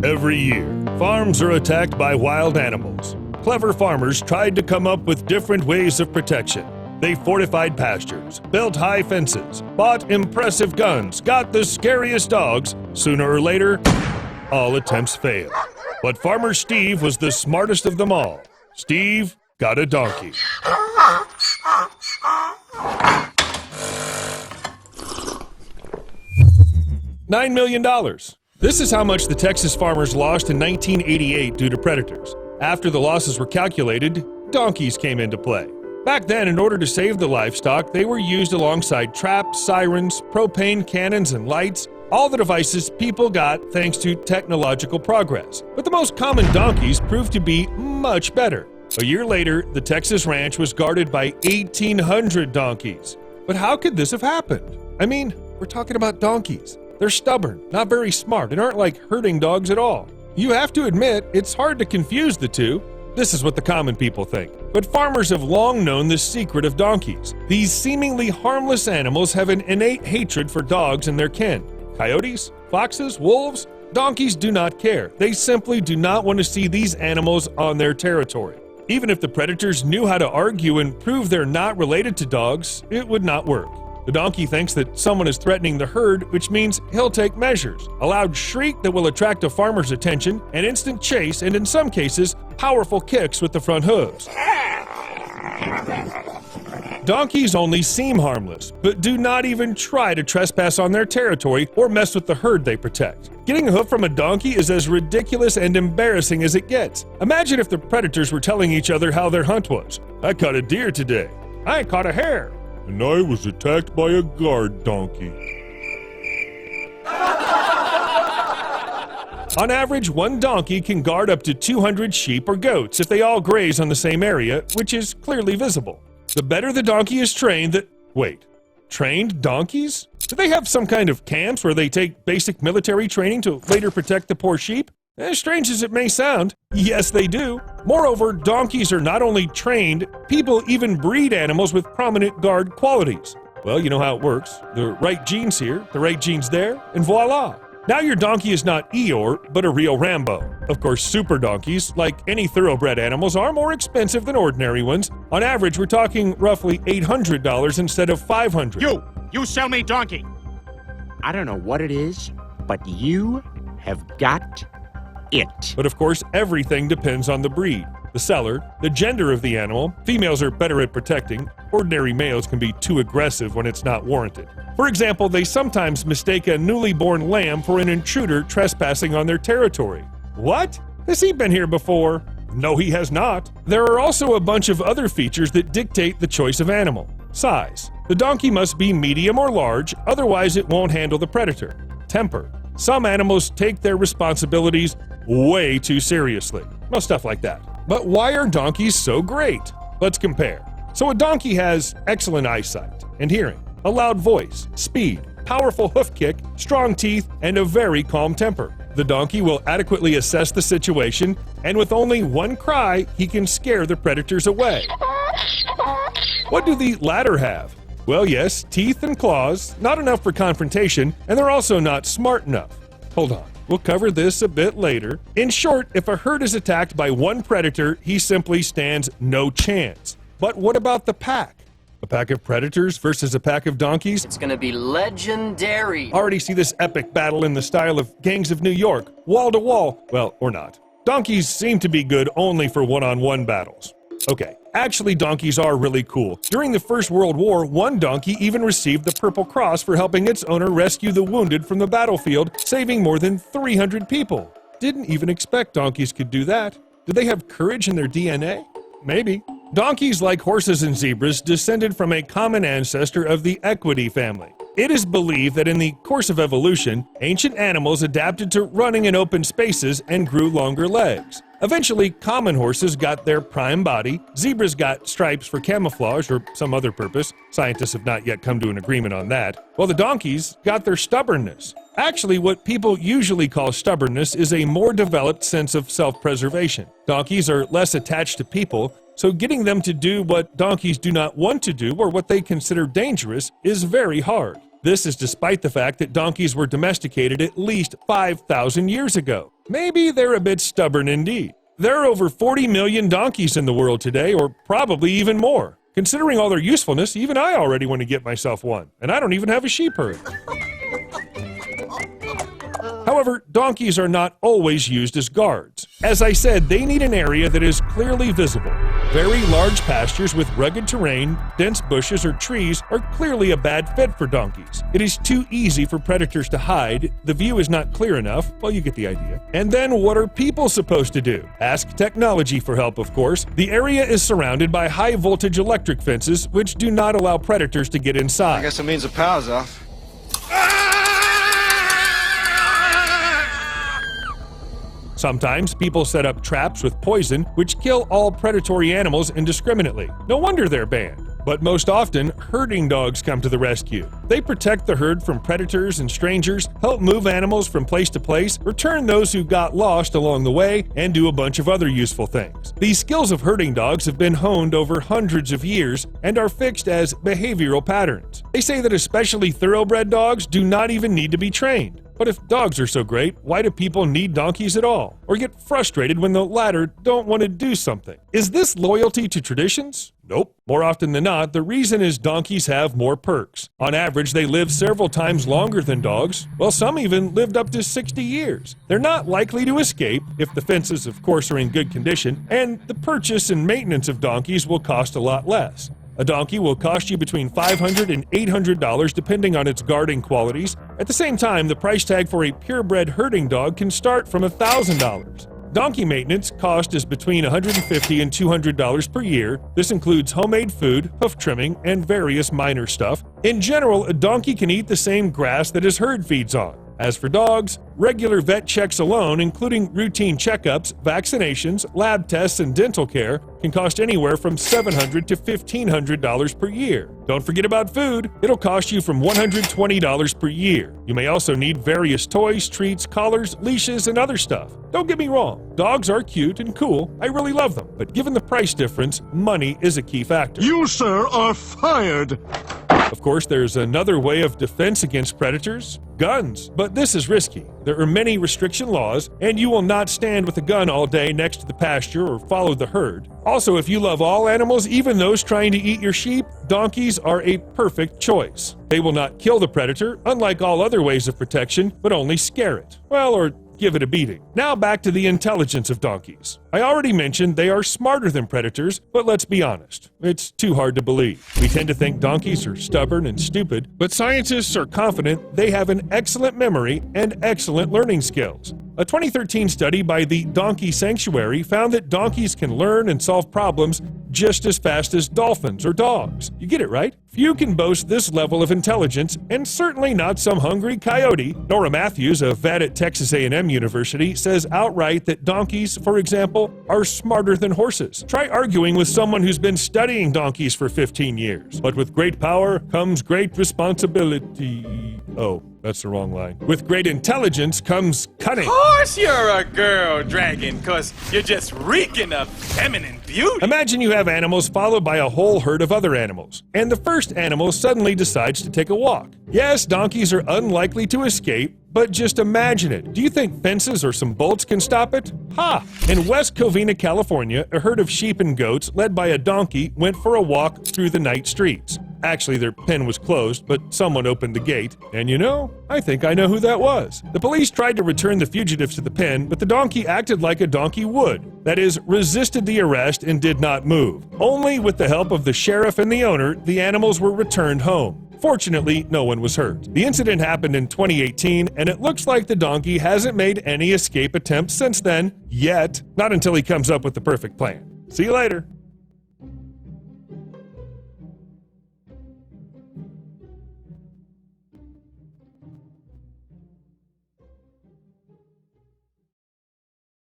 Every year, farms are attacked by wild animals. Clever farmers tried to come up with different ways of protection. They fortified pastures, built high fences, bought impressive guns, got the scariest dogs. Sooner or later, all attempts failed. But Farmer Steve was the smartest of them all. Steve got a donkey. $9 million. This is how much the Texas farmers lost in 1988 due to predators. After the losses were calculated, donkeys came into play. Back then, in order to save the livestock, they were used alongside traps, sirens, propane cannons, and lights, all the devices people got thanks to technological progress. But the most common donkeys proved to be much better. A year later, the Texas ranch was guarded by 1,800 donkeys. But how could this have happened? I mean, we're talking about donkeys. They're stubborn, not very smart, and aren't like herding dogs at all. You have to admit, it's hard to confuse the two. This is what the common people think. But farmers have long known the secret of donkeys. These seemingly harmless animals have an innate hatred for dogs and their kin. Coyotes, foxes, wolves, donkeys do not care. They simply do not want to see these animals on their territory. Even if the predators knew how to argue and prove they're not related to dogs, it would not work. The donkey thinks that someone is threatening the herd, which means he'll take measures. A loud shriek that will attract a farmer's attention, an instant chase, and in some cases, powerful kicks with the front hooves. Donkeys only seem harmless, but do not even try to trespass on their territory or mess with the herd they protect. Getting a hoof from a donkey is as ridiculous and embarrassing as it gets. Imagine if the predators were telling each other how their hunt was. I caught a deer today. I caught a hare. And I was attacked by a guard donkey. On average, one donkey can guard up to 200 sheep or goats if they all graze on the same area, which is clearly visible. The better the donkey is trained, trained donkeys? Do they have some kind of camps where they take basic military training to later protect the poor sheep? As strange as it may sound, yes they do. Moreover, donkeys are not only trained, people even breed animals with prominent guard qualities. Well, you know how it works. The right genes here, the right genes there, and voila! Now your donkey is not Eeyore, but a real Rambo. Of course, super donkeys, like any thoroughbred animals, are more expensive than ordinary ones. On average, we're talking roughly $800 instead of $500. You sell me donkey! I don't know what it is, but you have got it. But of course, everything depends on the breed, the seller, the gender of the animal. Females are better at protecting. Ordinary males can be too aggressive when it's not warranted. For example, they sometimes mistake a newly born lamb for an intruder trespassing on their territory. What? Has he been here before? No, he has not. There are also a bunch of other features that dictate the choice of animal. Size. The donkey must be medium or large, otherwise it won't handle the predator. Temper. Some animals take their responsibilities way too seriously. Well, stuff like that. But why are donkeys so great? Let's compare. So a donkey has excellent eyesight and hearing, a loud voice, speed, powerful hoof kick, strong teeth, and a very calm temper. The donkey will adequately assess the situation, and with only one cry, he can scare the predators away. What do the latter have? Well, yes, teeth and claws, not enough for confrontation, and they're also not smart enough. Hold on, we'll cover this a bit later. In short, if a herd is attacked by one predator, he simply stands no chance. But what about the pack? A pack of predators versus a pack of donkeys? It's gonna be legendary. Already see this epic battle in the style of Gangs of New York, wall to wall. Well, or not. Donkeys seem to be good only for one-on-one battles. Okay, actually donkeys are really cool. During the First World War, one donkey even received the Purple Cross for helping its owner rescue the wounded from the battlefield, saving more than 300 people. Didn't even expect donkeys could do that. Did they have courage in their DNA? Maybe. Donkeys, like horses and zebras, descended from a common ancestor of the equidae family. It is believed that in the course of evolution, ancient animals adapted to running in open spaces and grew longer legs. Eventually, common horses got their prime body, zebras got stripes for camouflage or some other purpose. Scientists have not yet come to an agreement on that. While the donkeys got their stubbornness. Actually, what people usually call stubbornness is a more developed sense of self-preservation. Donkeys are less attached to people, so getting them to do what donkeys do not want to do or what they consider dangerous is very hard. This is despite the fact that donkeys were domesticated at least 5,000 years ago. Maybe they're a bit stubborn indeed. There are over 40 million donkeys in the world today, or probably even more. Considering all their usefulness, even I already want to get myself one, and I don't even have a sheep herd. However, donkeys are not always used as guards. As I said, they need an area that is clearly visible. Very large pastures with rugged terrain, dense bushes, or trees are clearly a bad fit for donkeys. It is too easy for predators to hide, the view is not clear enough, well, you get the idea. And then what are people supposed to do? Ask technology for help, of course. The area is surrounded by high-voltage electric fences, which do not allow predators to get inside. I guess it means the power's off. Sometimes people set up traps with poison, which kill all predatory animals indiscriminately. No wonder they're banned. But most often, herding dogs come to the rescue. They protect the herd from predators and strangers, help move animals from place to place, return those who got lost along the way, and do a bunch of other useful things. These skills of herding dogs have been honed over hundreds of years and are fixed as behavioral patterns. They say that especially thoroughbred dogs do not even need to be trained. But if dogs are so great, why do people need donkeys at all? Or get frustrated when the latter don't want to do something? Is this loyalty to traditions? Nope. More often than not, the reason is donkeys have more perks. On average, they live several times longer than dogs. Well, some even lived up to 60 years. They're not likely to escape, if the fences, of course, are in good condition, and the purchase and maintenance of donkeys will cost a lot less. A donkey will cost you between $500 and $800 depending on its guarding qualities. At the same time, the price tag for a purebred herding dog can start from $1,000. Donkey maintenance cost is between $150 and $200 per year. This includes homemade food, hoof trimming, and various minor stuff. In general, a donkey can eat the same grass that his herd feeds on. As for dogs, regular vet checks alone, including routine checkups, vaccinations, lab tests, and dental care, can cost anywhere from $700 to $1,500 per year. Don't forget about food. It'll cost you from $120 per year. You may also need various toys, treats, collars, leashes, and other stuff. Don't get me wrong, dogs are cute and cool. I really love them. But given the price difference, money is a key factor. You, sir, are fired! Of course, there's another way of defense against predators: guns. But this is risky. There are many restriction laws, and you will not stand with a gun all day next to the pasture or follow the herd. Also, if you love all animals, even those trying to eat your sheep, donkeys are a perfect choice. They will not kill the predator, unlike all other ways of protection, but only scare it. Well, or give it a beating. Now back to the intelligence of donkeys. I already mentioned they are smarter than predators, but let's be honest, it's too hard to believe. We tend to think donkeys are stubborn and stupid, but scientists are confident they have an excellent memory and excellent learning skills. A 2013 study by the Donkey Sanctuary found that donkeys can learn and solve problems just as fast as dolphins or dogs. You get it, right? Few can boast this level of intelligence, and certainly not some hungry coyote. Nora Matthews, a vet at Texas A&M University, says outright that donkeys, for example, are smarter than horses. Try arguing with someone who's been studying donkeys for 15 years. But with great power comes great responsibility. Oh, that's the wrong line. With great intelligence comes cunning. Of course you're a girl dragon, cause you're just reeking of feminine beauty. Imagine you have animals followed by a whole herd of other animals, and the first animal suddenly decides to take a walk. Yes, donkeys are unlikely to escape, but just imagine it. Do you think fences or some bolts can stop it? Ha! In West Covina, California, a herd of sheep and goats led by a donkey went for a walk through the night streets. Actually, their pen was closed, but someone opened the gate. And you know, I think I know who that was. The police tried to return the fugitives to the pen, but the donkey acted like a donkey would. That is, resisted the arrest and did not move. Only with the help of the sheriff and the owner, the animals were returned home. Fortunately, no one was hurt. The incident happened in 2018, and it looks like the donkey hasn't made any escape attempts since then, yet. Not until he comes up with the perfect plan. See you later.